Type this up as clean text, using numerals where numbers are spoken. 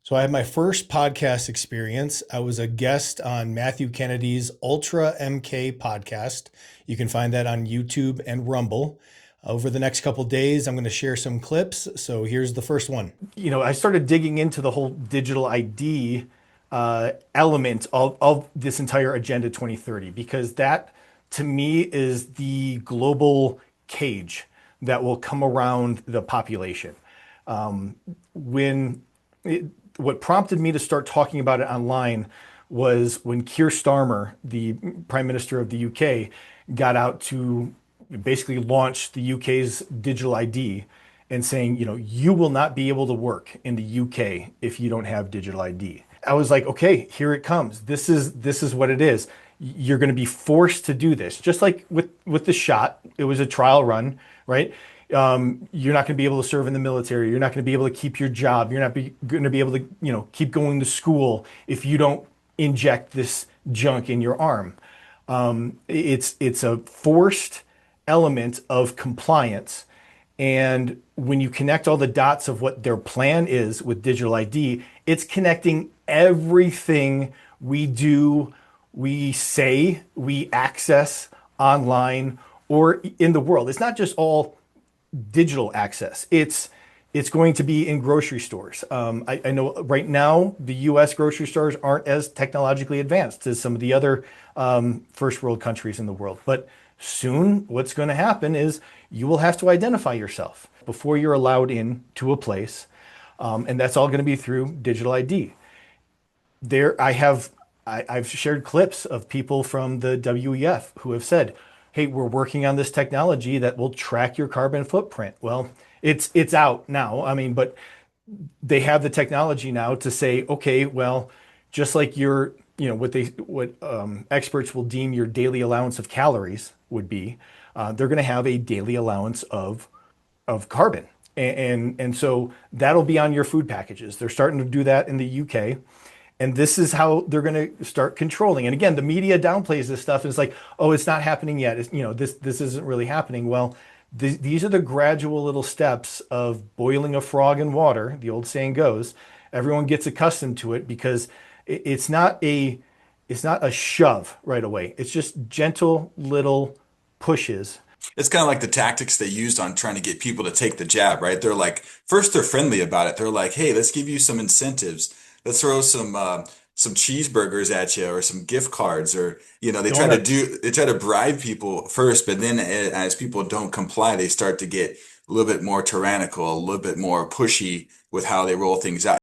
So I had my first podcast experience. I was a guest on Matthew Kennedy's UltraMK podcast. You can find that on YouTube and Rumble. Over the next couple days, I'm going to share some clips. So here's the first one. I started digging into the whole digital ID element of this entire Agenda 2030 because that, to me, is the global cage that will come around the population. When it, what prompted me to start talking about it online was when Keir Starmer, the Prime Minister of the UK, got out to basically launch the UK's digital ID and saying, you will not be able to work in the UK if you don't have digital ID. I was like, okay, here it comes. This is what it is. You're going to be forced to do this. Just like with the shot, it was a trial run, right? You're not going to be able to serve in the military. You're not going to be able to keep your job. You're not going to be able to, keep going to school if you don't inject this junk in your arm. It's a forced element of compliance. And when you connect all the dots of what their plan is with digital ID, it's connecting everything we do, we say, we access online or in the world. It's not just all digital access. It's going to be in grocery stores. I know right now the U.S. grocery stores aren't as technologically advanced as some of the other first world countries in the world. But soon, what's going to happen is you will have to identify yourself before you're allowed in to a place, and that's all going to be through digital ID. I've shared clips of people from the WEF who have said, hey, we're working on this technology that will track your carbon footprint. Well, it's out now. I mean, but they have the technology now to say, okay, well, just like what experts will deem your daily allowance of calories would be, they're going to have a daily allowance of carbon. And so that'll be on your food packages. They're starting to do that in the UK. And this is how they're going to start controlling. And again, the media downplays this stuff. And it's like, oh, it's not happening yet. This isn't really happening. Well, these are the gradual little steps of boiling a frog in water. The old saying goes, everyone gets accustomed to it because it's not a shove right away. It's just gentle little pushes. It's kind of like the tactics they used on trying to get people to take the jab, right? They're like, first they're friendly about it. They're like, hey, let's give you some incentives. Let's throw some cheeseburgers at you or some gift cards or Donuts. they try to bribe people first, but then as people don't comply, they start to get a little bit more tyrannical, a little bit more pushy with how they roll things out.